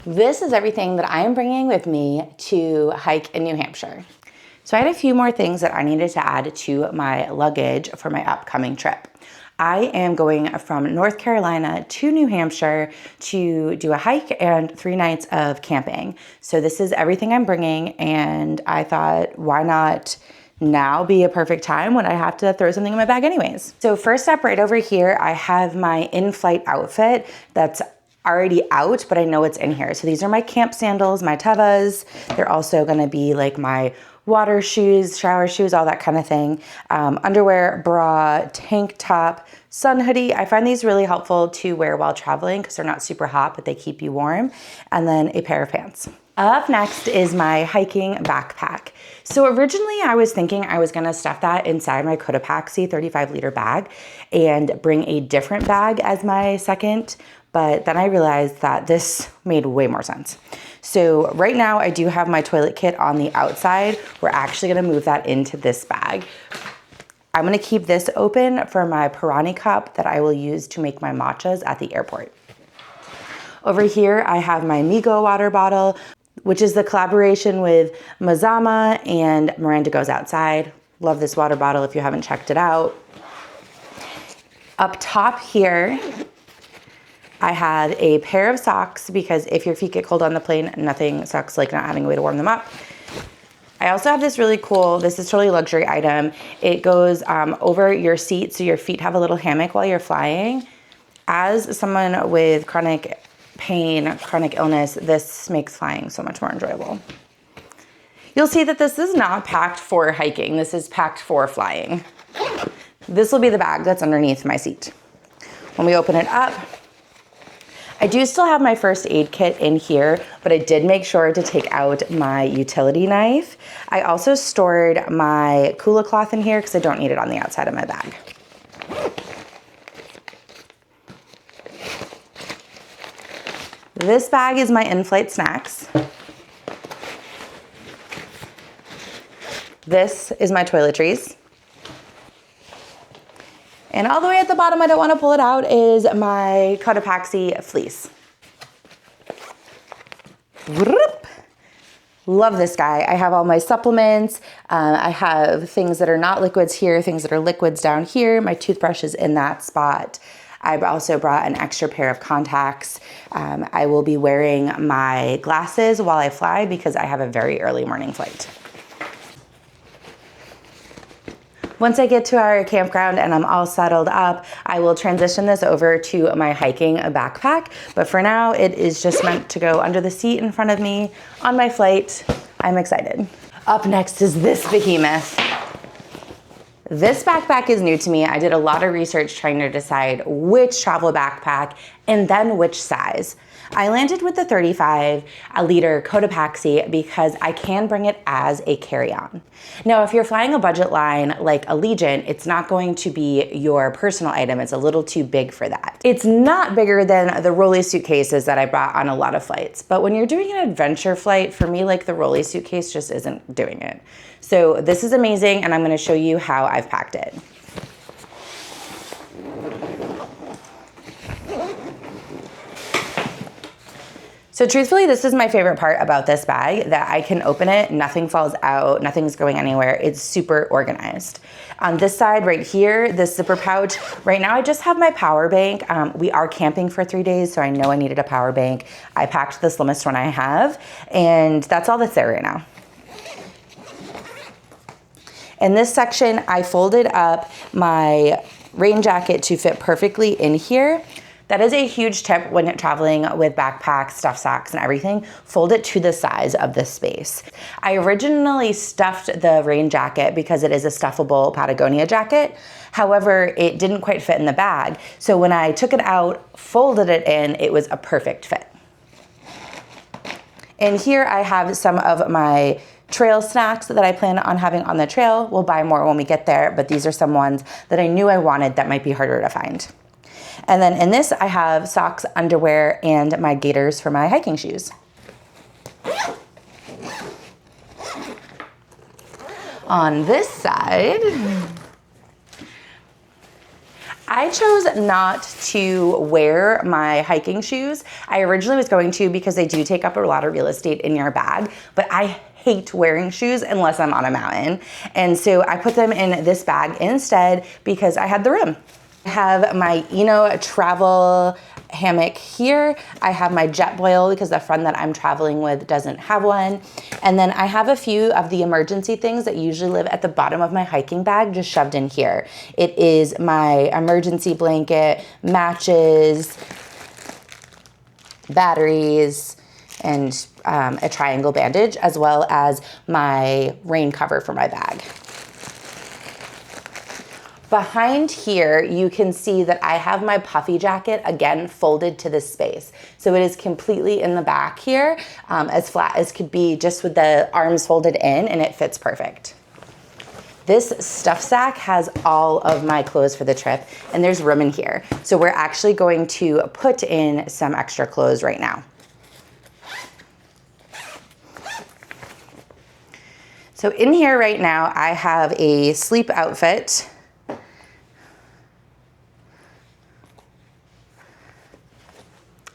This is everything that I am bringing with me to hike in New Hampshire. So I had a few more things that I needed to add to my luggage for my upcoming trip. I am going from North Carolina to New Hampshire to do a hike and 3 nights of camping. So this is everything I'm bringing, and I thought, why not now be a perfect time when I have to throw something in my bag anyways? So first up, right over here, I have my in-flight outfit that's already out, but I know it's in here. So these are my camp sandals, my tevas. They're also gonna be like my water shoes, shower shoes, all that kind of thing. Underwear, bra, tank top, sun hoodie. I find these really helpful to wear while traveling because they're not super hot, but they keep you warm. And then a pair of pants. Up next is my hiking backpack. So originally I was thinking I was gonna stuff that inside my Cotopaxi 35-liter bag and bring a different bag as my second, but then I realized that this made way more sense. So right now I do have my toilet kit on the outside. We're actually gonna move that into this bag. I'm gonna keep this open for my Pirani cup that I will use to make my matchas at the airport. Over here, I have my Migo water bottle, which is the collaboration with Mazama and Miranda Goes Outside. Love this water bottle if you haven't checked it out. Up top here, I have a pair of socks because if your feet get cold on the plane, nothing sucks like not having a way to warm them up. I also have this really cool, this is totally a luxury item. It goes over your seat so your feet have a little hammock while you're flying. As someone with chronic pain, chronic illness, this makes flying so much more enjoyable. You'll see that this is not packed for hiking. This is packed for flying. This will be the bag that's underneath my seat. When we open it up, I do still have my first aid kit in here, but I did make sure to take out my utility knife. I also stored my Kula cloth in here because I don't need it on the outside of my bag. This bag is my in-flight snacks. This is my toiletries. And all the way at the bottom, I don't want to pull it out, is my Cotopaxi fleece. Love this guy. I have all my supplements. I have things that are not liquids here, things that are liquids down here. My toothbrush is in that spot. I've also brought an extra pair of contacts. I will be wearing my glasses while I fly because I have a very early morning flight. Once I get to our campground and I'm all settled up, I will transition this over to my hiking backpack. But for now, it is just meant to go under the seat in front of me on my flight. I'm excited. Up next is this behemoth. This backpack is new to me. I did a lot of research trying to decide which travel backpack and then which size. I landed with the 35-liter Cotopaxi because I can bring it as a carry-on. Now, if you're flying a budget line like Allegiant, it's not going to be your personal item. It's a little too big for that. It's not bigger than the rolly suitcases that I brought on a lot of flights. But when you're doing an adventure flight, for me, like the rolly suitcase just isn't doing it. So this is amazing, and I'm gonna show you how I've packed it. So truthfully, this is my favorite part about this bag, that I can open it, nothing falls out, nothing's going anywhere. It's super organized. On this side right here, this zipper pouch, right now I just have my power bank. We are camping for 3 days, so I know I needed a power bank. I packed the slimmest one I have, and that's all that's there right now. In this section, I folded up my rain jacket to fit perfectly in here. That is a huge tip when you're traveling with backpacks, stuff sacks, and everything. Fold it to the size of the space. I originally stuffed the rain jacket because it is a stuffable Patagonia jacket. However, it didn't quite fit in the bag. So when I took it out, folded it in, it was a perfect fit. And here I have some of my trail snacks that I plan on having on the trail. We'll buy more when we get there, but these are some ones that I knew I wanted that might be harder to find. And then in this, I have socks, underwear, and my gaiters for my hiking shoes. On this side, I chose not to wear my hiking shoes. I originally was going to because they do take up a lot of real estate in your bag, but I hate wearing shoes unless I'm on a mountain. And so I put them in this bag instead because I had the room. I have my travel hammock here. I have my Jetboil because the friend that I'm traveling with doesn't have one. And then I have a few of the emergency things that usually live at the bottom of my hiking bag just shoved in here. It is my emergency blanket, matches, batteries, and a triangle bandage, as well as my rain cover for my bag. Behind here, you can see that I have my puffy jacket, again, folded to this space. So it is completely in the back here, as flat as could be, just with the arms folded in, and it fits perfect. This stuff sack has all of my clothes for the trip, and there's room in here. So we're actually going to put in some extra clothes right now. So in here right now, I have a sleep outfit.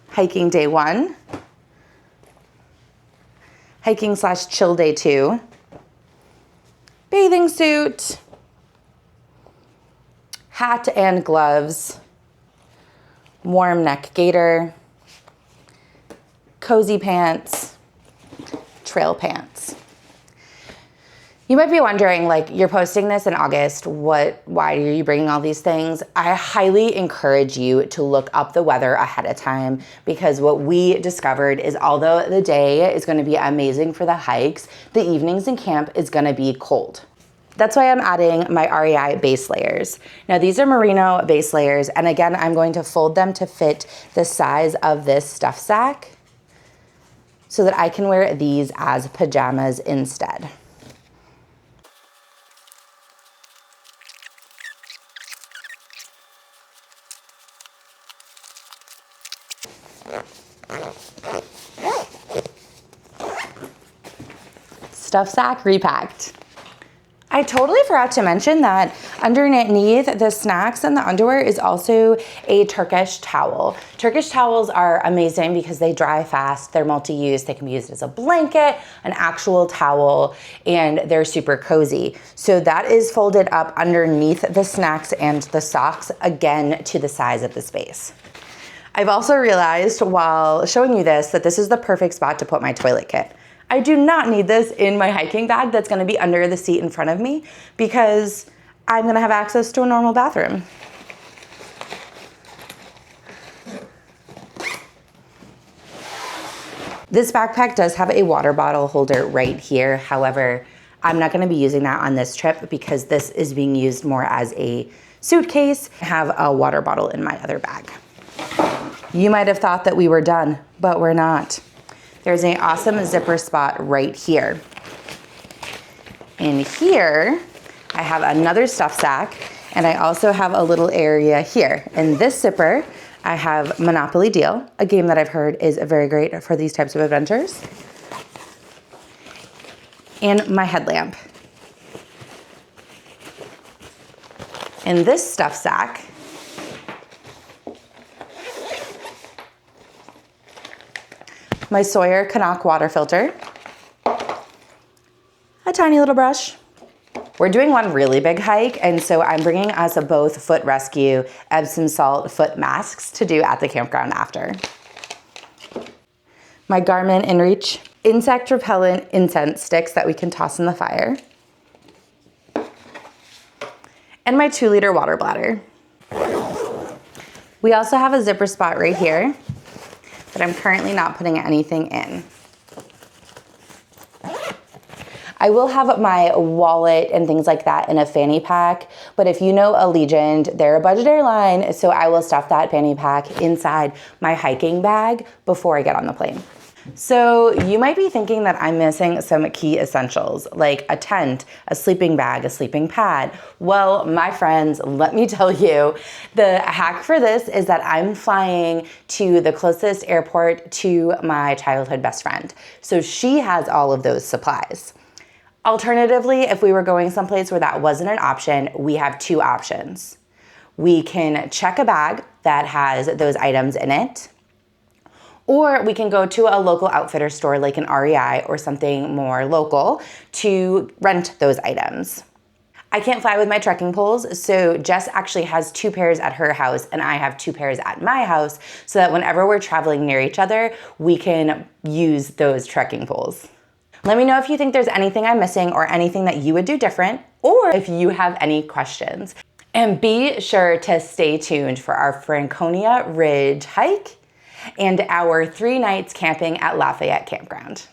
Hiking day 1, hiking / chill day 2, bathing suit, hat and gloves, warm neck gaiter, cozy pants, trail pants. You might be wondering, like, you're posting this in August, why are you bringing all these things? I highly encourage you to look up the weather ahead of time, because what we discovered is although the day is gonna be amazing for the hikes, the evenings in camp is gonna be cold. That's why I'm adding my REI base layers. Now these are merino base layers, and again, I'm going to fold them to fit the size of this stuff sack so that I can wear these as pajamas instead. Stuff sack repacked. I totally forgot to mention that underneath the snacks and the underwear is also a Turkish towel. Turkish towels are amazing because they dry fast, they're multi-use, they can be used as a blanket, an actual towel, and they're super cozy. So that is folded up underneath the snacks and the socks, again to the size of the space. I've also realized while showing you this that this is the perfect spot to put my toilet kit. I do not need this in my hiking bag that's gonna be under the seat in front of me because I'm gonna have access to a normal bathroom. This backpack does have a water bottle holder right here. However, I'm not gonna be using that on this trip because this is being used more as a suitcase. I have a water bottle in my other bag. You might have thought that we were done, but we're not. There's an awesome zipper spot right here. In here, I have another stuff sack, and I also have a little area here. In this zipper, I have Monopoly Deal, a game that I've heard is very great for these types of adventures, and my headlamp. In this stuff sack, my Sawyer Canuck water filter, a tiny little brush. We're doing one really big hike, and so I'm bringing us both Foot Rescue Epsom salt foot masks to do at the campground after. My Garmin InReach insect repellent incense sticks that we can toss in the fire, and my 2-liter water bladder. We also have a zipper spot right here, but I'm currently not putting anything in. I will have my wallet and things like that in a fanny pack, but if you know Allegiant, they're a budget airline, so I will stuff that fanny pack inside my hiking bag before I get on the plane. So you might be thinking that I'm missing some key essentials like a tent, a sleeping bag, a sleeping pad. Well, my friends, let me tell you, the hack for this is that I'm flying to the closest airport to my childhood best friend. So she has all of those supplies. Alternatively, if we were going someplace where that wasn't an option, we have 2 options. we can check a bag that has those items in it, or we can go to a local outfitter store like an REI or something more local to rent those items. I can't fly with my trekking poles, so Jess actually has 2 pairs at her house and I have 2 pairs at my house, so that whenever we're traveling near each other, we can use those trekking poles. Let me know if you think there's anything I'm missing or anything that you would do different, or if you have any questions. And be sure to stay tuned for our Franconia Ridge hike and our 3 nights camping at Lafayette Campground.